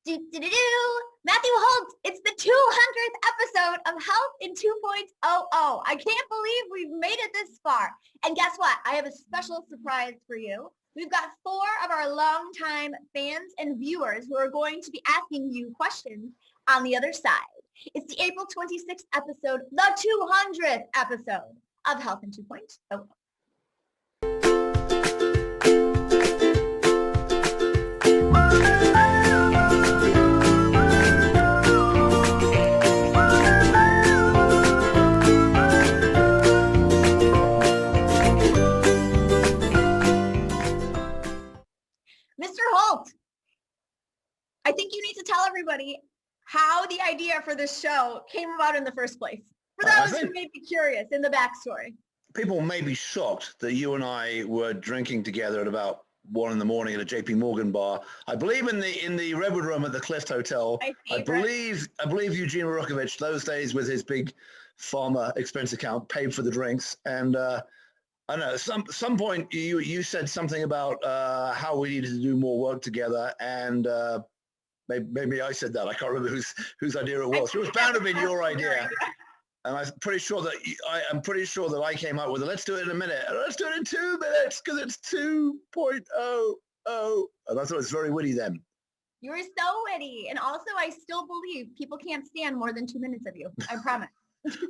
Do-do-do-do. Matthew Holt, it's the 200th episode of Health in 2.00. I can't believe we've made it this far. And guess what? I have a special surprise for you. We've got 4 of our longtime fans and viewers who are going to be asking you questions on the other side. It's the April 26th episode, the 200th episode of Health in 2.00. Mr. Holt, I think you need to tell everybody how the idea for this show came about in the first place. For those who may be curious in the backstory. People may be shocked that you and I were drinking together at about 1 a.m. at a JP Morgan bar. I believe in the Redwood Room at the Clift Hotel. I believe Eugene Borukhovic those days with his big pharma expense account paid for the drinks. And I don't know, some point you said something about how we needed to do more work together, and maybe I said that. I can't remember whose idea it was. It was bound to have been your idea. And I'm pretty sure that I came up with it. Let's do it in a minute. Let's do it in 2 minutes because it's 2.00. And I thought it was very witty then. You were so witty. And also, I still believe people can't stand more than 2 minutes of you. I promise.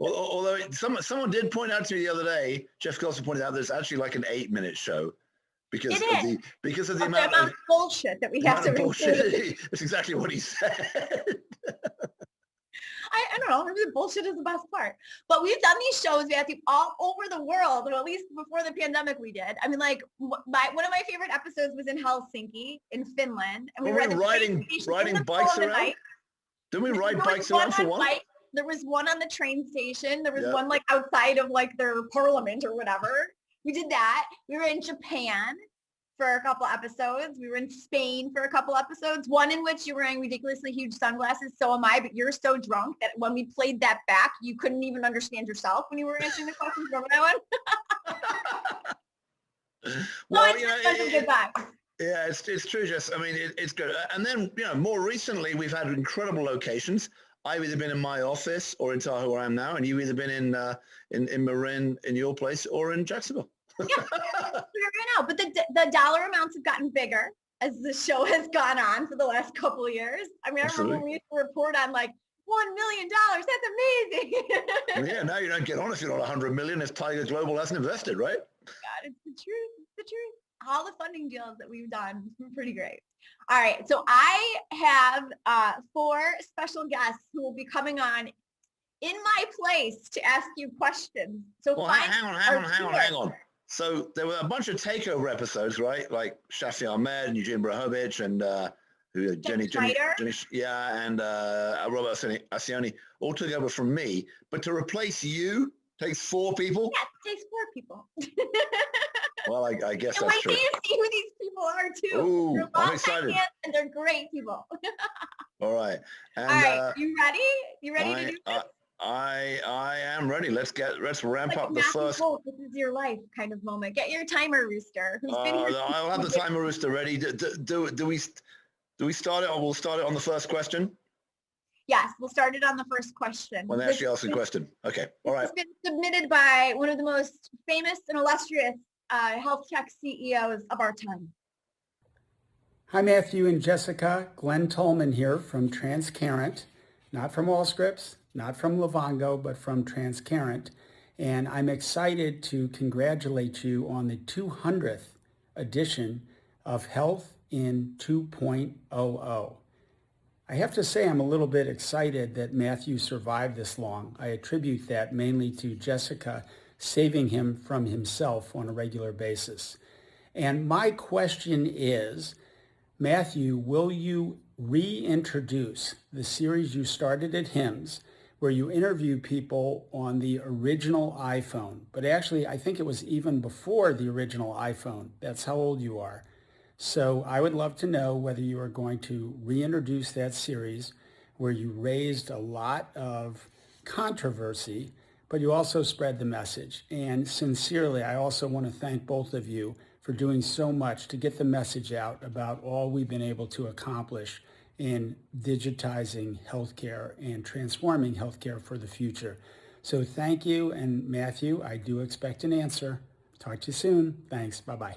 Well, although someone did point out to me the other day, Jeff Gosselin pointed out there's actually like an 8-minute show because of the amount of bullshit that we have to bullshit. That's exactly what he said. I don't know. The bullshit is the best part. But we've done these shows, Matthew, all over the world, or at least before the pandemic we did. I mean, like, one of my favorite episodes was in Helsinki, in Finland. And we were riding bikes around? Didn't we ride bikes around for one? There was one on the train station. There was one like outside of like their parliament or whatever. We did that. We were in Japan for a couple episodes. We were in Spain for a couple episodes. One in which you were wearing ridiculously huge sunglasses. So am I, but you're so drunk that when we played that back, you couldn't even understand yourself when you were answering the questions. Remember that one? Well, yeah, it's true, Jess. I mean, it's good. And then, more recently, we've had incredible locations. I've either been in my office or in Tahoe where I am now, and you've either been in Marin in your place or in Jacksonville. Yeah, now. But the dollar amounts have gotten bigger as the show has gone on for the last couple of years. I mean, Absolutely. I remember we used to report on like $1 million. That's amazing. Yeah, now you don't get on if you're not 100 million if Tiger Global hasn't invested, right? God, it's the truth. It's the truth. All the funding deals that we've done, it's been pretty great. All right, so I have 4 special guests who will be coming on in my place to ask you questions. So hang on. So there were a bunch of takeover episodes, right? Like Shafi Ahmed and Eugene Borukhovic and Jenny, and Robert Asioni all took over from me. But to replace you takes 4 people? Yeah, it takes 4 people. Well, I guess and that's true. And wait till you see who these people are, too. Ooh, I'm excited. And they're great people. All right. And, all right, you ready? You ready to do this? I am ready. Let's ramp up the first. Holt, this is your life kind of moment. Get your timer rooster. Who's been here I'll have the timer rooster ready. Do we start it, or we'll start it on the first question? Yes, we'll start it on the first question. When they actually ask the question. Okay. All right. It's been submitted by one of the most famous and illustrious health tech CEOs of our time. Hi, Matthew and Jessica. Glen Tullman here from Transcarent, not from Allscripts, not from Livongo, but from Transcarent. And I'm excited to congratulate you on the 200th edition of Health in 2.00. I have to say I'm a little bit excited that Matthew survived this long. I attribute that mainly to Jessica saving him from himself on a regular basis. And my question is, Matthew, will you reintroduce the series you started at HIMSS, where you interview people on the original iPhone? But actually, I think it was even before the original iPhone. That's how old you are. So I would love to know whether you are going to reintroduce that series where you raised a lot of controversy, but you also spread the message. And sincerely, I also want to thank both of you for doing so much to get the message out about all we've been able to accomplish in digitizing healthcare and transforming healthcare for the future. So thank you. And Matthew, I do expect an answer. Talk to you soon. Thanks. Bye-bye.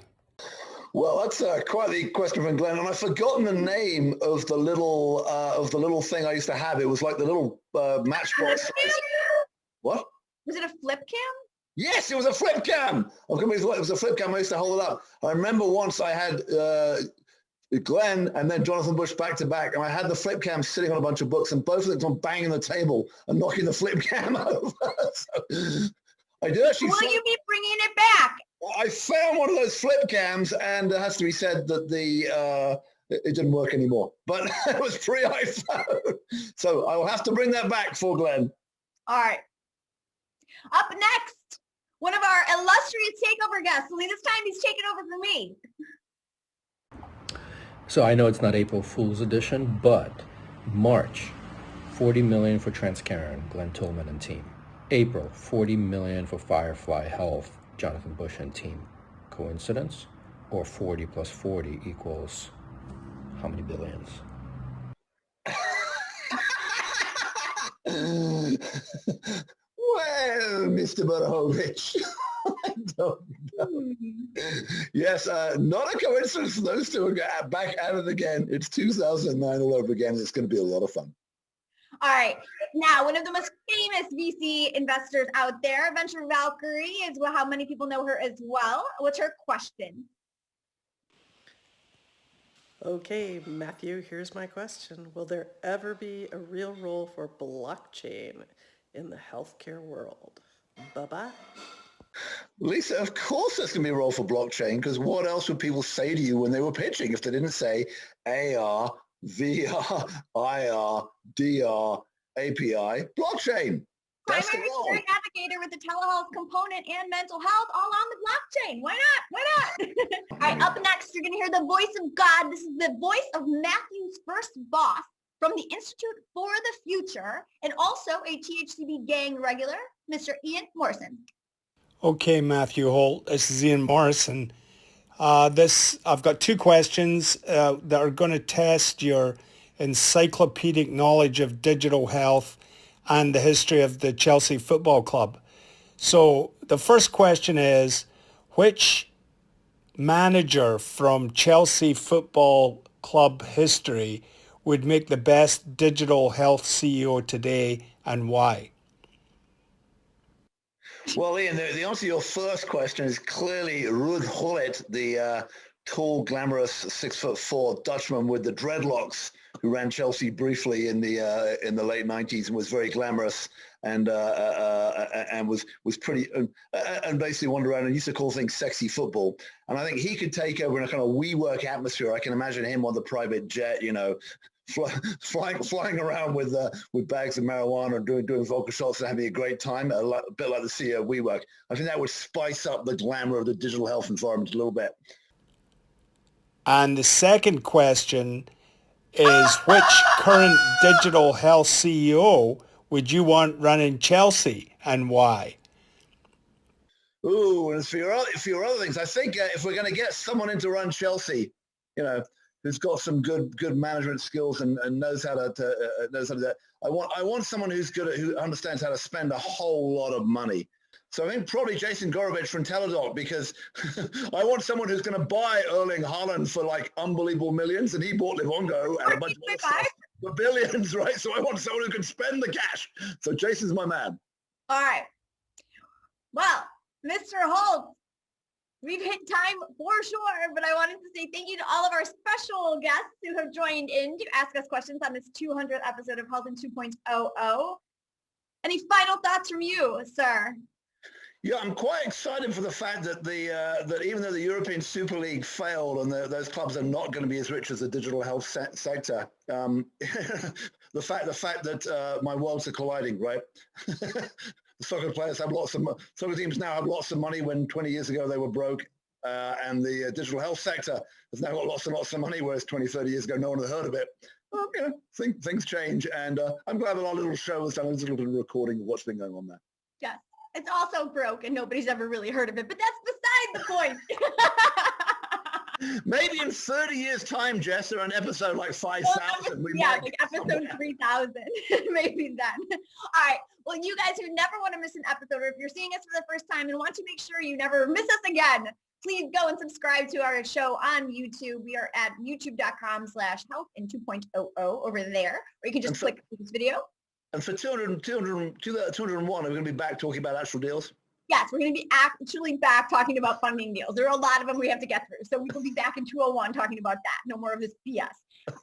Well, that's quite the question from Glenn, and I've forgotten the name of the little thing I used to have. It was like the little matchbox. What? Was it a flip cam? Yes, it was a flip cam. It was a flip cam. I used to hold it up. I remember once I had Glenn and then Jonathan Bush back to back, and I had the flip cam sitting on a bunch of books, and both of them on banging the table and knocking the flip cam over. So I did actually. Will you be bringing it back? I found one of those flip cams, and it has to be said that it didn't work anymore. But it was pre-iPhone, so I will have to bring that back for Glenn. All right. Up next, one of our illustrious takeover guests. Only this time he's taking over for me. So I know it's not April Fool's edition, but March, 40 million for Transcarent, Glen Tullman and team. April, 40 million for Firefly Health, Jonathan Bush and team. Coincidence? Or 40 plus 40 equals how many billions? Well, Mr. Borukhovic, I don't know. Yes, not a coincidence. Those two are back at it again. It's 2009 all over again. It's going to be a lot of fun. All right. Now, one of the most famous VC investors out there, Venture Valkyrie, is how many people know her as well. What's her question? Okay, Matthew, here's my question. Will there ever be a real role for blockchain in the healthcare world? Bye-bye. Lisa, of course there's going to be a role for blockchain, because what else would people say to you when they were pitching if they didn't say AR, VR, IR, DR, API, blockchain? That's Primary care navigator with the telehealth component and mental health all on the blockchain. Why not? Why not? All right, up next, you're going to hear the voice of God. This is the voice of Matthew's first boss from the Institute for the Future and also a THCB gang regular, Mr. Ian Morrison. Okay, Matthew Holt, this is Ian Morrison. I've got two questions that are going to test your encyclopedic knowledge of digital health and the history of the Chelsea Football Club. So the first question is, which manager from Chelsea Football Club history would make the best digital health CEO today, and why? Well, Ian, the answer to your first question is clearly Ruud Gullit, the tall, glamorous 6'4" Dutchman with the dreadlocks, who ran Chelsea briefly in the late 90s and was very glamorous and was pretty and basically wandered around and used to call things sexy football. And I think he could take over in a kind of WeWork atmosphere. I can imagine him on the private jet, flying around with bags of marijuana and doing vocal shots and having a great time, a bit like the CEO of WeWork. I think that would spice up the glamour of the digital health environment a little bit. And the second question is, which current digital health CEO would you want running Chelsea, and why? Ooh, and as for your other things, I think if we're going to get someone in to run Chelsea, who's got some good management skills and knows how to do that. I want someone who understands how to spend a whole lot of money. So I think probably Jason Gorovich from Teladoc, because I want someone who's going to buy Erling Haaland for like unbelievable millions, and he bought Livongo and a bunch of other stuff for billions, right? So I want someone who can spend the cash. So Jason's my man. All right. Well, Mr. Holt, we've hit time for sure, but I wanted to say thank you to all of our special guests who have joined in to ask us questions on this 200th episode of Health in 2.00. Any final thoughts from you, sir? Yeah, I'm quite excited for the fact that that even though the European Super League failed and those clubs are not going to be as rich as the digital health sector, the fact that my worlds are colliding, right? The soccer players have soccer teams now have lots of money when 20 years ago they were broke, and the digital health sector has now got lots and lots of money, whereas 20, 30 years ago no one had heard of it. Well, things change, and I'm glad that our little show has done a little bit of recording of what's been going on there. Yes. It's also broke and nobody's ever really heard of it, but that's beside the point. Maybe in 30 years' time, Jess, or an episode like 5,000, we might. Like episode 3,000, maybe then. All right. Well, you guys who never want to miss an episode, or if you're seeing us for the first time and want to make sure you never miss us again, please go and subscribe to our show on YouTube. We are at youtube.com/health in 2.00 over there, or you can just click this video. And for 201, we're going to be back talking about actual deals. Yes, we're going to be actually back talking about funding deals. There are a lot of them we have to get through. So we will be back in 201 talking about that. No more of this BS.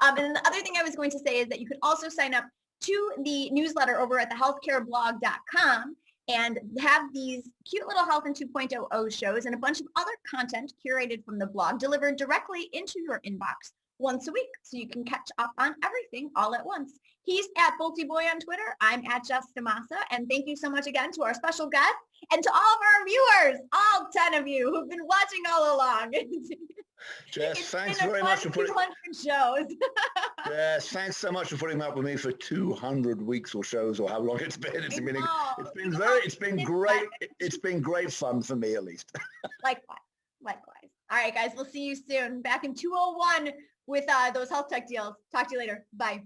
And the other thing I was going to say is that you can also sign up to the newsletter over at thehealthcareblog.com and have these cute little Health in 2.00 shows and a bunch of other content curated from the blog delivered directly into your inbox once a week, so you can catch up on everything all at once. He's at BoltyBoy on Twitter. I'm at Jess DaMassa. And thank you so much again to our special guest and to all of our viewers, all 10 of you who've been watching all along. Jess, thanks very much for putting 200 shows. Yes, thanks so much for putting up with me for 200 weeks or shows, or how long it's been. It's been great fun for me, at least. Likewise. All right, guys, we'll see you soon. Back in 201 with those health tech deals. Talk to you later. Bye.